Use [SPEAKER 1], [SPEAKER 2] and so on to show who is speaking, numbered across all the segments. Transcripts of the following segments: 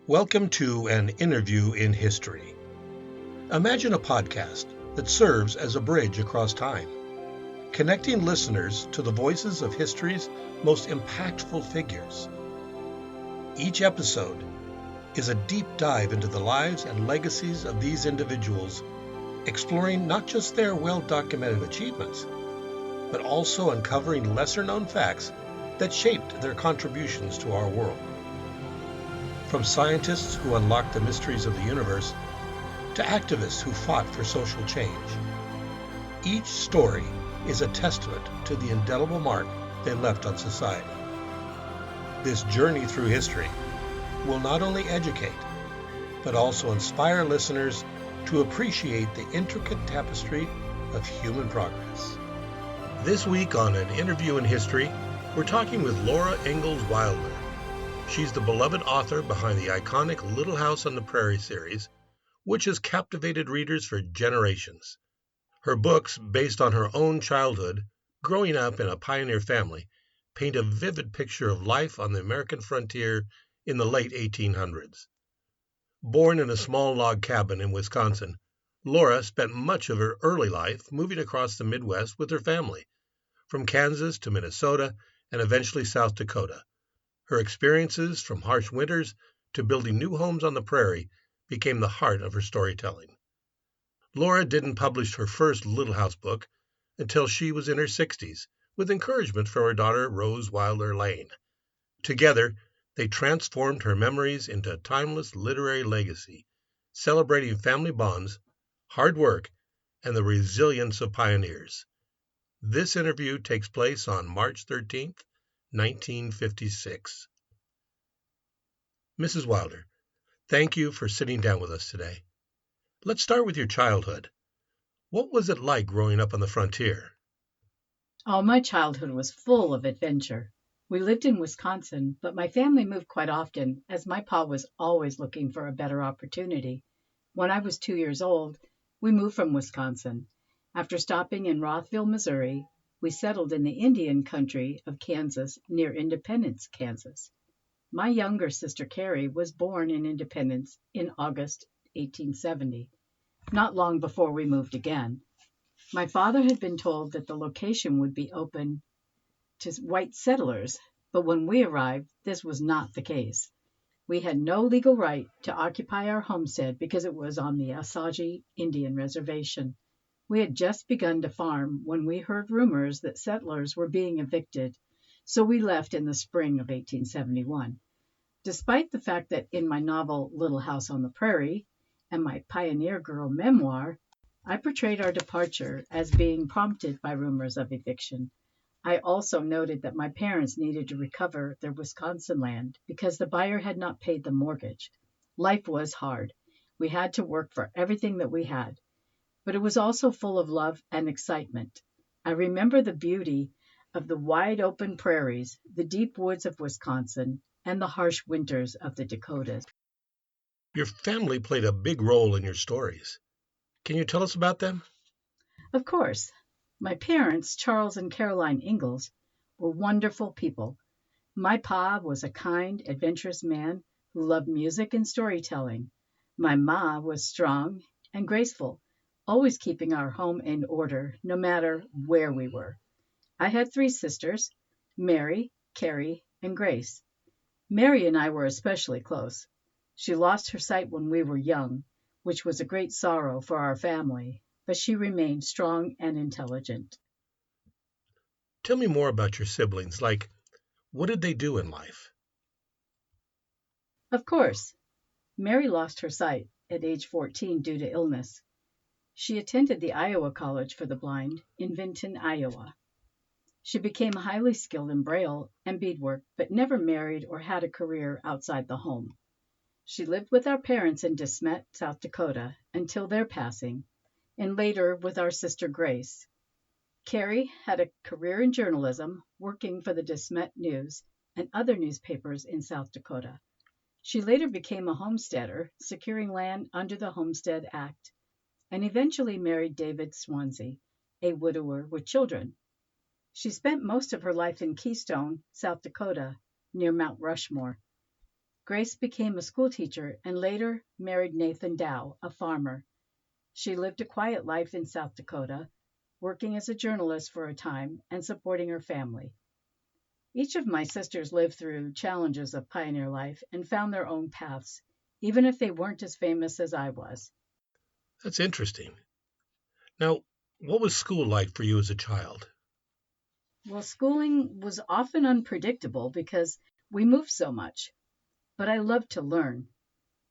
[SPEAKER 1] Welcome to An Interview in History. Imagine a podcast that serves as a bridge across time, connecting listeners to the voices of history's most impactful figures. Each episode is a deep dive into the lives and legacies of these individuals, exploring not just their well-documented achievements, but also uncovering lesser-known facts that shaped their contributions to our world. From scientists who unlocked the mysteries of the universe to activists who fought for social change, each story is a testament to the indelible mark they left on society. This journey through history will not only educate, but also inspire listeners to appreciate the intricate tapestry of human progress. This week on An Interview in History, we're talking with Laura Ingalls Wilder. She's the beloved author behind the iconic Little House on the Prairie series, which has captivated readers for generations. Her books, based on her own childhood, growing up in a pioneer family, paint a vivid picture of life on the American frontier in the late 1800s. Born in a small log cabin in Wisconsin, Laura spent much of her early life moving across the Midwest with her family, from Kansas to Minnesota and eventually South Dakota. Her experiences, from harsh winters to building new homes on the prairie, became the heart of her storytelling. Laura didn't publish her first Little House book until she was in her 60s, with encouragement from her daughter Rose Wilder Lane. Together, they transformed her memories into a timeless literary legacy, celebrating family bonds, hard work, and the resilience of pioneers. This interview takes place on March 13th, 1956. Mrs. Wilder, thank you for sitting down with us today. Let's start with your childhood. What was it like growing up on the frontier?
[SPEAKER 2] Oh, my childhood was full of adventure. We lived in Wisconsin, but my family moved quite often as my pa was always looking for a better opportunity. When I was 2 years old, we moved from Wisconsin. After stopping in Rothville, Missouri, we settled in the Indian country of Kansas near Independence, Kansas. My younger sister Carrie was born in Independence in August 1870, not long before we moved again. My father had been told that the location would be open to white settlers, but when we arrived, this was not the case. We had no legal right to occupy our homestead because it was on the Osage Indian Reservation. We had just begun to farm when we heard rumors that settlers were being evicted, so we left in the spring of 1871. Despite the fact that in my novel Little House on the Prairie and my Pioneer Girl memoir, I portrayed our departure as being prompted by rumors of eviction, I also noted that my parents needed to recover their Wisconsin land because the buyer had not paid the mortgage. Life was hard. We had to work for everything that we had. But it was also full of love and excitement. I remember the beauty of the wide open prairies, the deep woods of Wisconsin, and the harsh winters of the Dakotas.
[SPEAKER 1] Your family played a big role in your stories. Can you tell us about them?
[SPEAKER 2] Of course. My parents, Charles and Caroline Ingalls, were wonderful people. My pa was a kind, adventurous man who loved music and storytelling. My ma was strong and graceful, always keeping our home in order, no matter where we were. I had 3 sisters, Mary, Carrie, and Grace. Mary and I were especially close. She lost her sight when we were young, which was a great sorrow for our family, but she remained strong and intelligent.
[SPEAKER 1] Tell me more about your siblings, like what did they do in life?
[SPEAKER 2] Of course, Mary lost her sight at age 14 due to illness. She attended the Iowa College for the Blind in Vinton, Iowa. She became highly skilled in Braille and beadwork, but never married or had a career outside the home. She lived with our parents in De Smet, South Dakota, until their passing, and later with our sister Grace. Carrie had a career in journalism, working for the De Smet News and other newspapers in South Dakota. She later became a homesteader, securing land under the Homestead Act, and eventually married David Swansea, a widower with children. She spent most of her life in Keystone, South Dakota, near Mount Rushmore. Grace became a schoolteacher and later married Nathan Dow, a farmer. She lived a quiet life in South Dakota, working as a journalist for a time and supporting her family. Each of my sisters lived through challenges of pioneer life and found their own paths, even if they weren't as famous as I was.
[SPEAKER 1] That's interesting. Now, what was school like for you as a child?
[SPEAKER 2] Well, schooling was often unpredictable because we moved so much, but I loved to learn.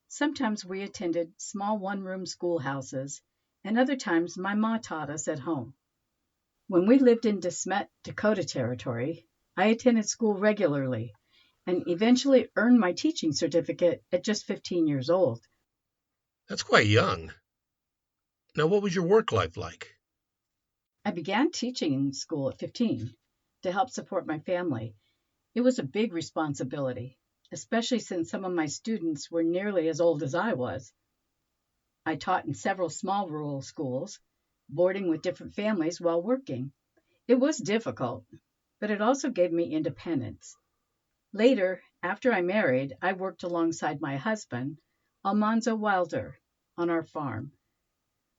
[SPEAKER 2] Sometimes we attended small one-room schoolhouses, and other times my ma taught us at home. When we lived in De Smet, Dakota Territory, I attended school regularly and eventually earned my teaching certificate at just 15 years old.
[SPEAKER 1] That's quite young. Now, what was your work life like?
[SPEAKER 2] I began teaching in school at 15 to help support my family. It was a big responsibility, especially since some of my students were nearly as old as I was. I taught in several small rural schools, boarding with different families while working. It was difficult, but it also gave me independence. Later, after I married, I worked alongside my husband, Almanzo Wilder, on our farm.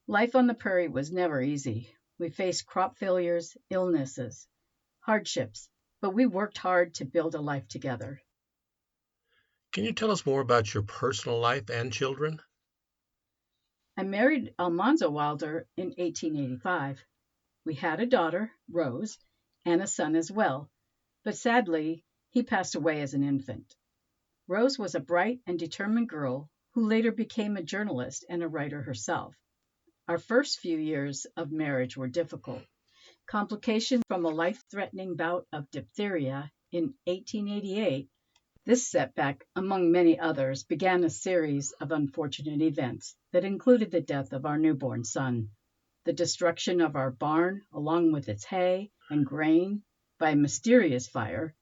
[SPEAKER 2] Life on the prairie was never easy. We faced crop failures, illnesses, hardships, but we worked hard to build a life together.
[SPEAKER 1] Can you tell us more about your personal life and children?
[SPEAKER 2] I married Almanzo Wilder in 1885. We had a daughter, Rose, and a son as well, but sadly, he passed away as an infant. Rose was a bright and determined girl who later became a journalist and a writer herself. Our first few years of marriage were difficult. Complications from a life-threatening bout of diphtheria in 1888, this setback, among many others, began a series of unfortunate events that included the death of our newborn son, the destruction of our barn along with its hay and grain by a mysterious fire,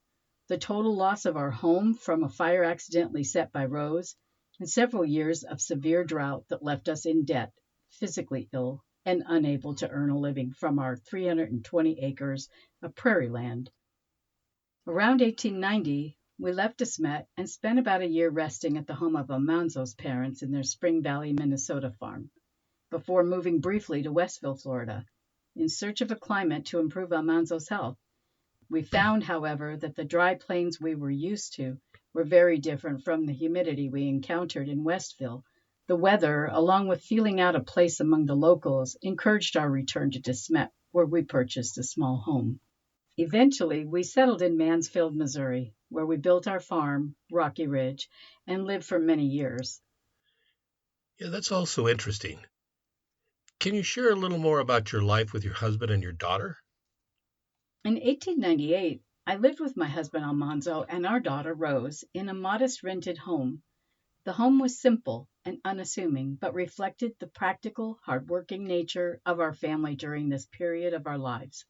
[SPEAKER 2] the total loss of our home from a fire accidentally set by Rose, and several years of severe drought that left us in debt, physically ill, and unable to earn a living from our 320 acres of prairie land. Around 1890, we left De Smet and spent about a year resting at the home of Almanzo's parents in their Spring Valley, Minnesota farm, before moving briefly to Westville, Florida, in search of a climate to improve Almanzo's health. We found, however, that the dry plains we were used to were very different from the humidity we encountered in Westville. The weather, along with feeling out of place among the locals, encouraged our return to De Smet, where we purchased a small home. Eventually, we settled in Mansfield, Missouri, where we built our farm, Rocky Ridge, and lived for many years.
[SPEAKER 1] Yeah, that's also interesting. Can you share a little more about your life with your husband and your daughter?
[SPEAKER 2] In 1898, I lived with my husband Almanzo and our daughter Rose in a modest rented home. The home was simple and unassuming, but reflected the practical, hardworking nature of our family during this period of our lives.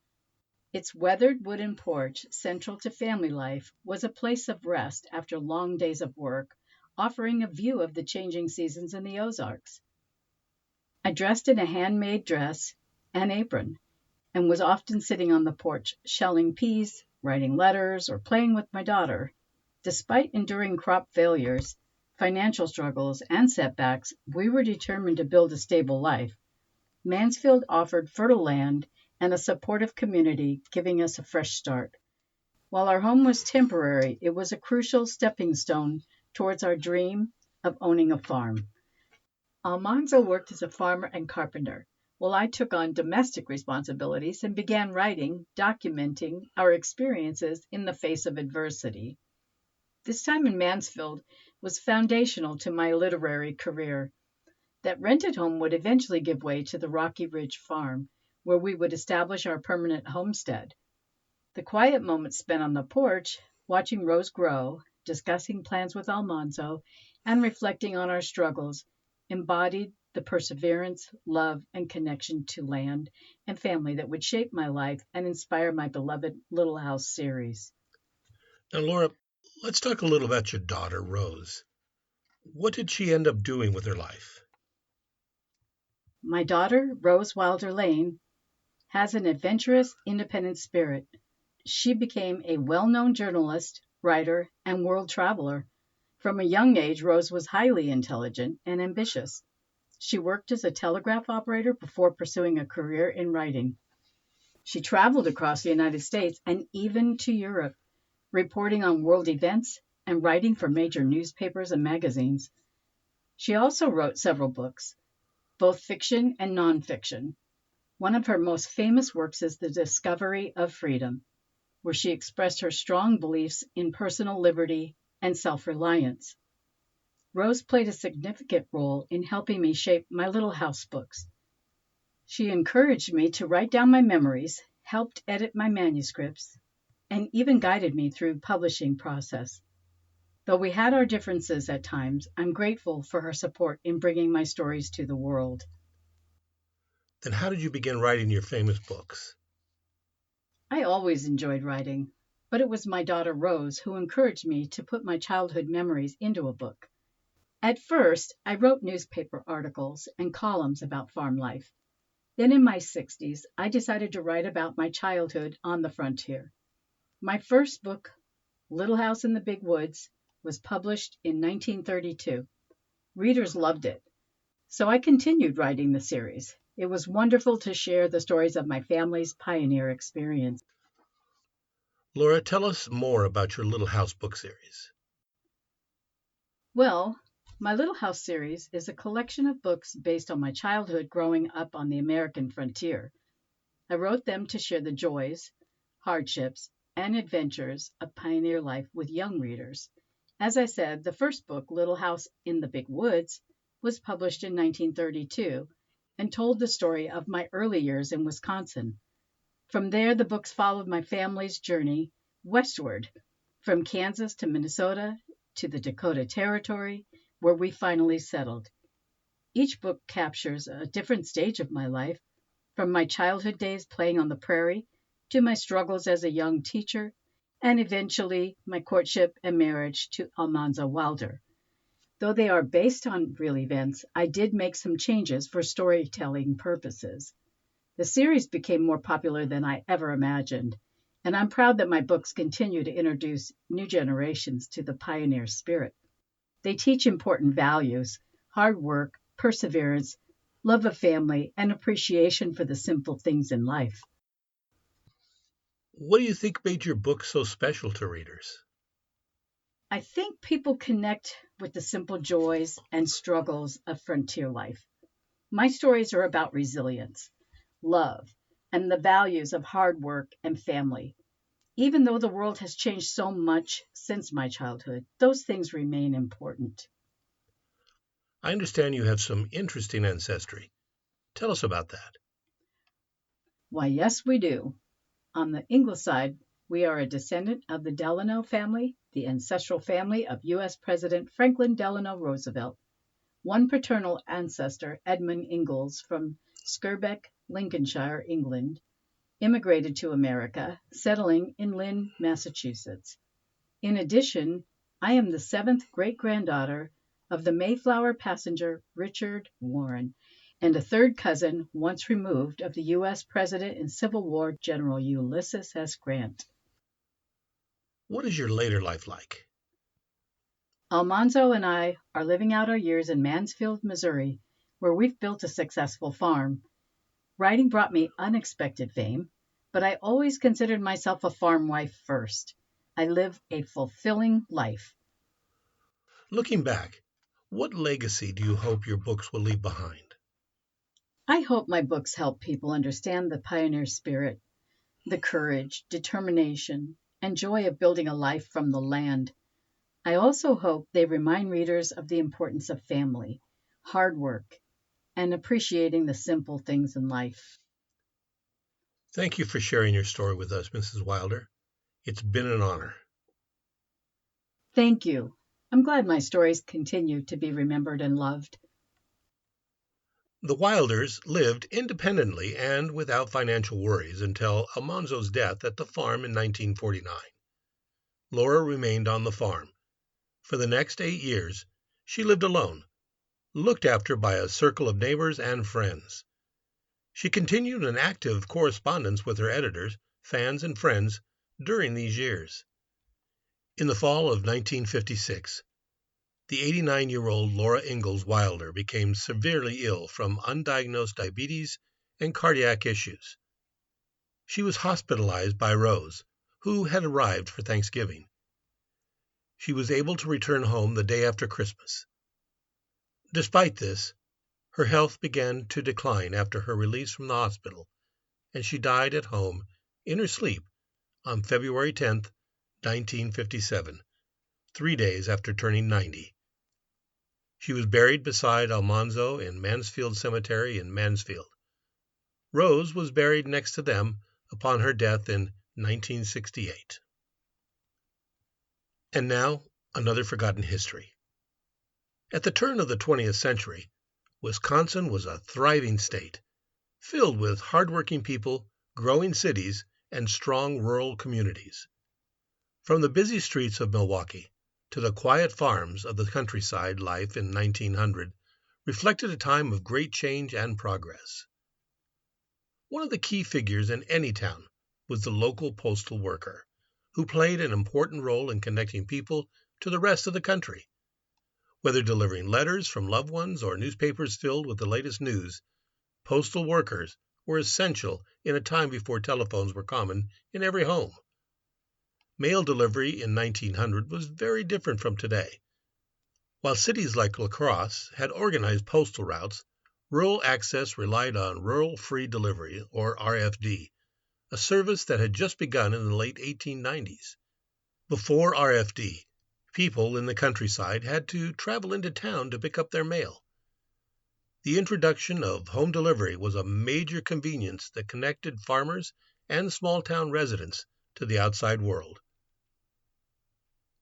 [SPEAKER 2] Its weathered wooden porch, central to family life, was a place of rest after long days of work, offering a view of the changing seasons in the Ozarks. I dressed in a handmade dress and apron, and was often sitting on the porch, shelling peas, writing letters, or playing with my daughter. Despite enduring crop failures, financial struggles, and setbacks, we were determined to build a stable life. Mansfield offered fertile land and a supportive community, giving us a fresh start. While our home was temporary, it was a crucial stepping stone towards our dream of owning a farm. Almanzo worked as a farmer and carpenter, while I took on domestic responsibilities and began writing, documenting our experiences in the face of adversity. This time in Mansfield was foundational to my literary career. That rented home would eventually give way to the Rocky Ridge farm, where we would establish our permanent homestead. The quiet moments spent on the porch, watching Rose grow, discussing plans with Almanzo, and reflecting on our struggles, embodied the perseverance, love, and connection to land and family that would shape my life and inspire my beloved Little House series.
[SPEAKER 1] Now, Laura, let's talk a little about your daughter, Rose. What did she end up doing with her life?
[SPEAKER 2] My daughter, Rose Wilder Lane, has an adventurous, independent spirit. She became a well-known journalist, writer, and world traveler. From a young age, Rose was highly intelligent and ambitious. She worked as a telegraph operator before pursuing a career in writing. She traveled across the United States and even to Europe, reporting on world events and writing for major newspapers and magazines. She also wrote several books, both fiction and nonfiction. One of her most famous works is The Discovery of Freedom, where she expressed her strong beliefs in personal liberty and self-reliance. Rose played a significant role in helping me shape my Little House books. She encouraged me to write down my memories, helped edit my manuscripts, and even guided me through the publishing process. Though we had our differences at times, I'm grateful for her support in bringing my stories to the world.
[SPEAKER 1] Then how did you begin writing your famous books?
[SPEAKER 2] I always enjoyed writing, but it was my daughter Rose who encouraged me to put my childhood memories into a book. At first, I wrote newspaper articles and columns about farm life. Then in my 60s, I decided to write about my childhood on the frontier. My first book, Little House in the Big Woods, was published in 1932. Readers loved it, so I continued writing the series. It was wonderful to share the stories of my family's pioneer experience.
[SPEAKER 1] Laura, tell us more about your Little House book series.
[SPEAKER 2] Well, my Little House series is a collection of books based on my childhood growing up on the American frontier. I wrote them to share the joys, hardships, and adventures of pioneer life with young readers. As I said, the first book, Little House in the Big Woods, was published in 1932 and told the story of my early years in Wisconsin. From there, the books followed my family's journey westward, from Kansas to Minnesota to the Dakota Territory, where we finally settled. Each book captures a different stage of my life, from my childhood days playing on the prairie to my struggles as a young teacher, and eventually my courtship and marriage to Almanza Wilder. Though they are based on real events, I did make some changes for storytelling purposes. The series became more popular than I ever imagined, and I'm proud that my books continue to introduce new generations to the pioneer spirit. They teach important values: hard work, perseverance, love of family, and appreciation for the simple things in life.
[SPEAKER 1] What do you think made your book so special to readers?
[SPEAKER 2] I think people connect with the simple joys and struggles of frontier life. My stories are about resilience, love, and the values of hard work and family. Even though the world has changed so much since my childhood, those things remain important.
[SPEAKER 1] I understand you have some interesting ancestry. Tell us about that.
[SPEAKER 2] Why, yes, we do. On the Ingalls side, we are a descendant of the Delano family, the ancestral family of U.S. President Franklin Delano Roosevelt. One paternal ancestor, Edmund Ingalls from Skirbeck, Lincolnshire, England, immigrated to America, settling in Lynn, Massachusetts. In addition, I am the seventh great-granddaughter of the Mayflower passenger Richard Warren, and a third cousin, once removed, of the U.S. President in Civil War General Ulysses S. Grant.
[SPEAKER 1] What is your later life like?
[SPEAKER 2] Almanzo and I are living out our years in Mansfield, Missouri, where we've built a successful farm. Writing brought me unexpected fame, but I always considered myself a farm wife first. I live a fulfilling life.
[SPEAKER 1] Looking back, what legacy do you hope your books will leave behind?
[SPEAKER 2] I hope my books help people understand the pioneer spirit, the courage, determination, and joy of building a life from the land. I also hope they remind readers of the importance of family, hard work, and appreciating the simple things in life.
[SPEAKER 1] Thank you for sharing your story with us, Mrs. Wilder. It's been an honor.
[SPEAKER 2] Thank you. I'm glad my stories continue to be remembered and loved.
[SPEAKER 1] The Wilders lived independently and without financial worries until Almanzo's death at the farm in 1949. Laura remained on the farm. For the next 8 years, she lived alone, looked after by a circle of neighbors and friends. She continued an active correspondence with her editors, fans, and friends during these years. In the fall of 1956, the 89-year-old Laura Ingalls Wilder became severely ill from undiagnosed diabetes and cardiac issues. She was hospitalized by Rose, who had arrived for Thanksgiving. She was able to return home the day after Christmas. Despite this, her health began to decline after her release from the hospital, and she died at home in her sleep on February 10, 1957, 3 days after turning 90. She was buried beside Almanzo in Mansfield Cemetery in Mansfield. Rose was buried next to them upon her death in 1968. And now, another forgotten history. At the turn of the 20th century, Wisconsin was a thriving state, filled with hardworking people, growing cities, and strong rural communities. From the busy streets of Milwaukee to the quiet farms of the countryside, life in 1900 reflected a time of great change and progress. One of the key figures in any town was the local postal worker, who played an important role in connecting people to the rest of the country. Whether delivering letters from loved ones or newspapers filled with the latest news, postal workers were essential in a time before telephones were common in every home. Mail delivery in 1900 was very different from today. While cities like La Crosse had organized postal routes, rural access relied on Rural Free Delivery, or RFD, a service that had just begun in the late 1890s. Before RFD, people in the countryside had to travel into town to pick up their mail. The introduction of home delivery was a major convenience that connected farmers and small-town residents to the outside world.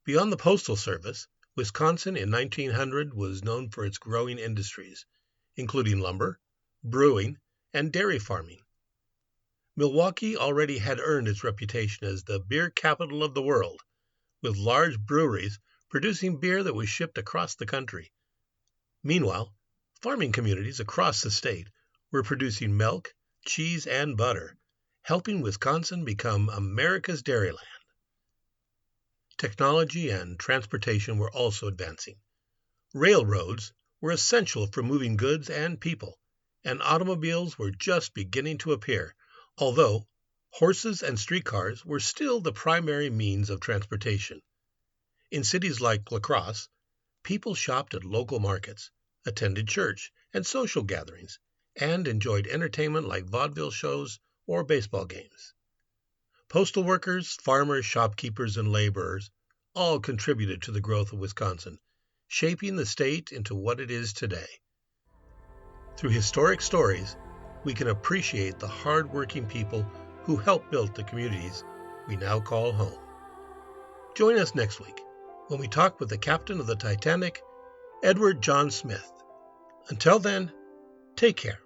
[SPEAKER 1] Beyond the postal service, Wisconsin in 1900 was known for its growing industries, including lumber, brewing, and dairy farming. Milwaukee already had earned its reputation as the beer capital of the world, with large breweries producing beer that was shipped across the country. Meanwhile, farming communities across the state were producing milk, cheese, and butter, helping Wisconsin become America's dairyland. Technology and transportation were also advancing. Railroads were essential for moving goods and people, and automobiles were just beginning to appear, although horses and streetcars were still the primary means of transportation. In cities like La Crosse, people shopped at local markets, attended church and social gatherings, and enjoyed entertainment like vaudeville shows or baseball games. Postal workers, farmers, shopkeepers, and laborers all contributed to the growth of Wisconsin, shaping the state into what it is today. Through historic stories, we can appreciate the hard-working people who helped build the communities we now call home. Join us next week when we talk with the captain of the Titanic, Edward John Smith. Until then, take care.